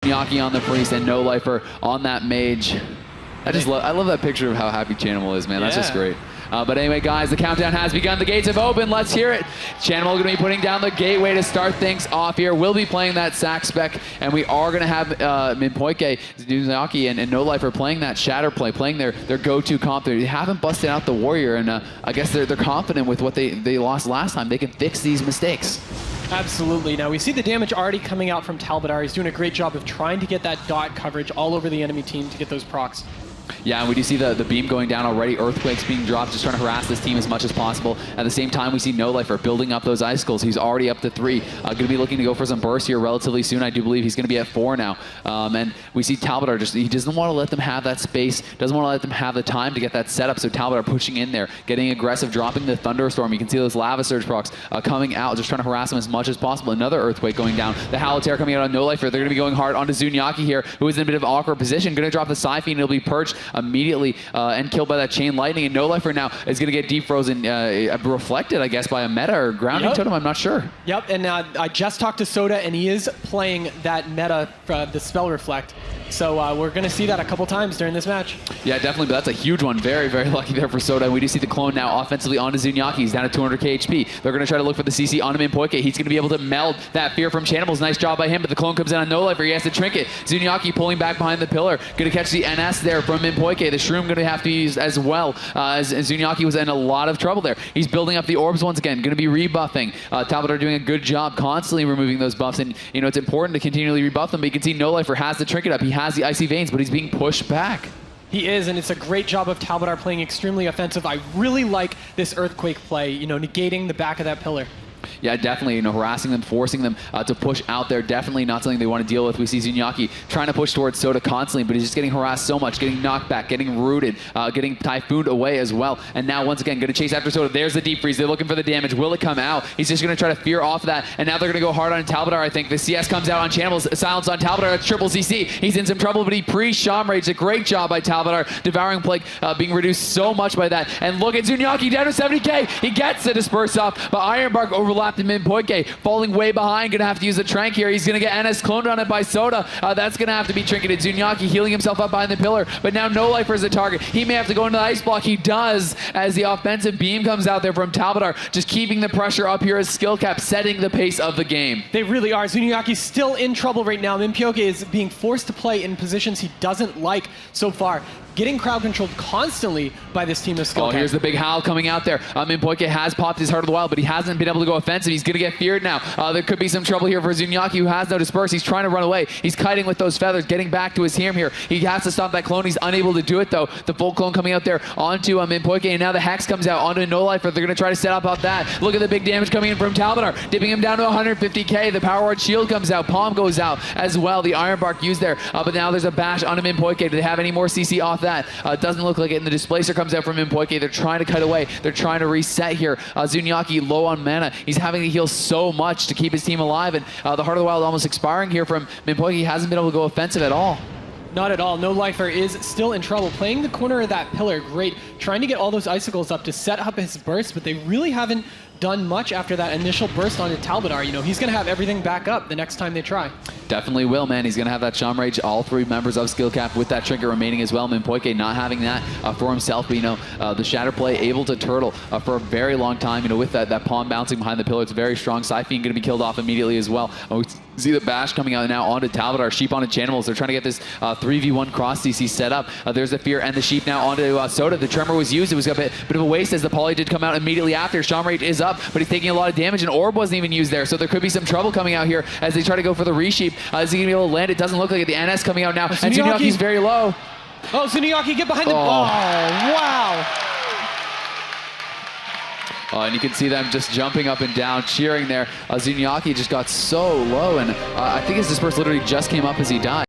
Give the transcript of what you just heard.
Zunniyaki on the priest and Nóliferqt on that mage. I love that picture of how happy Chanimal is, man. That's just great. But anyway, guys, the countdown has begun. The gates have opened. Let's hear it. Chanimal going to be putting down the gateway to start things off here. We'll be playing that sack spec, and we are going to have Minpojke, Zunniyaki, and Nóliferqt playing that shatter play, playing their go-to comp. They haven't busted out the warrior, and I guess they're confident with what they lost last time. They can fix these mistakes. Absolutely. Now, we see the damage already coming out from Talbadar. He's doing a great job of trying to get that dot coverage all over the enemy team to get those procs. Yeah, and we do see the beam going down already. Earthquakes being dropped, just trying to harass this team as much as possible. At the same time, we see Nóliferqt building up those icicles. He's already up to 3. Going to be looking to go for some bursts here relatively soon. I do believe he's going to be at 4 now. And we see Talbadar he doesn't want to let them have that space, doesn't want to let them have the time to get that setup. So Talbadar pushing in there, getting aggressive, dropping the Thunderstorm. You can see those Lava Surge procs coming out, just trying to harass him as much as possible. Another Earthquake going down. The Halotare coming out on Nóliferqt. They're going to be going hard onto Zunniyaki here, who is in a bit of an awkward position. Going to drop the Scythe, and he'll be purged immediately. And killed by that Chain Lightning, and Nóliferqt now is going to get defrozen, reflected, I guess, by a meta or grounding totem, I'm not sure. Yep, and I just talked to Sodah, and he is playing that meta, the Spell Reflect. So we're going to see that a couple times during this match. Yeah, definitely, but that's a huge one. Very, very lucky there for Sodah. We do see the clone now offensively onto Zunniyaki. He's down at 200k HP. They're going to try to look for the CC onto Minpojke. He's going to be able to meld that fear from Chanimal's. Nice job by him, but the clone comes in on Nóliferqt. He has to trinket. Zunniyaki pulling back behind the pillar. Going to catch the NS there from Minpojke. The Shroom going to have to use as well. As Zunniyaki was in a lot of trouble there. He's building up the orbs once again. Going to be rebuffing. Talbadar doing a good job constantly removing those buffs, and you know it's important to continually rebuff them, but you can see Nóliferqt has the trinket up. He has the Icy Veins, but he's being pushed back. He is, and it's a great job of Talbadar playing extremely offensive. I really like this Earthquake play, you know, negating the back of that pillar. Yeah, definitely, you know, harassing them, forcing them to push out there. Definitely not something they want to deal with. We see Zunniyaki trying to push towards Sodah constantly, but he's just getting harassed so much, getting knocked back, getting rooted, getting typhooned away as well. And now, once again, going to chase after Sodah. There's the deep freeze. They're looking for the damage. Will it come out? He's just going to try to fear off that, and now they're going to go hard on Talbadar, I think. The CS comes out on Chanimal. Silence on Talbadar. That's triple CC. He's in some trouble, but he pre-Sham Rage. A great job by Talbadar. Devouring Plague being reduced so much by that. And look at Zunniyaki down to 70k. He gets the disperse off, but Iron Bark overlapped in Minpojke. Falling way behind, gonna have to use the Trank here. He's gonna get NS cloned on it by Sodah. That's gonna have to be trinketed. Zunniyaki healing himself up behind the pillar, but now Nóliferqt is a target. He may have to go into the ice block. He does, as the offensive beam comes out there from Talbadar, just keeping the pressure up here as skill cap, setting the pace of the game. They really are. Zunniyaki's still in trouble right now. Minpojke is being forced to play in positions he doesn't like so far. Getting crowd controlled constantly by this team of skill cap. Here's the big howl coming out there. Minpojke has popped his Heart of the Wild, but he hasn't been able to go offensive. He's gonna get feared now. There could be some trouble here for Zunniyaki, who has no disperse. He's trying to run away. He's kiting with those feathers, getting back to his Heam here. He has to stop that clone. He's unable to do it though. The full clone coming out there onto Minpojke, and now the Hex comes out onto Nóliferqt. They're gonna try to set up off that. Look at the big damage coming in from Talbadar, dipping him down to 150k. The Power Ward shield comes out. Palm goes out as well. The Iron Bark used there, but now there's a bash onto Minpojke. Do they have any more CC off that? It doesn't look like it, and the Displacer comes out from Minpojke. They're trying to cut away. They're trying to reset here. Zunniyaki low on mana. He's having to heal so much to keep his team alive, and the Heart of the Wild almost expiring here from Minpojke. He hasn't been able to go offensive at all. Not at all. Nóliferqt is still in trouble. Playing the corner of that pillar, great. Trying to get all those icicles up to set up his burst, but they really haven't done much after that initial burst onto Talbadar. You know, he's going to have everything back up the next time they try. Definitely will, man. He's going to have that Sham Rage, all 3 members of skill cap with that trinket remaining as well. Minpojke not having that for himself, but you know, the Shatter play able to turtle for a very long time, you know, with that palm bouncing behind the pillar. It's very strong. Scythe going to be killed off immediately as well. We see the bash coming out now onto Talbadar. Sheep onto Chanimals. They're trying to get this 3v1 cross CC set up. There's the Fear and the Sheep now onto Sodah. The Tremor was used. It was a bit of a waste as the Poly did come out immediately after. Sham Rage is up, but he's taking a lot of damage, and Orb wasn't even used there, so there could be some trouble coming out here as they try to go for the resheep. Is he going to be able to land? It doesn't look like it. The NS coming out now, and Zunniyaki's very low. Oh, Zunniyaki, get behind the ball. Oh, wow. And you can see them just jumping up and down, cheering there. Zunniyaki just got so low, and I think his disperse literally just came up as he died.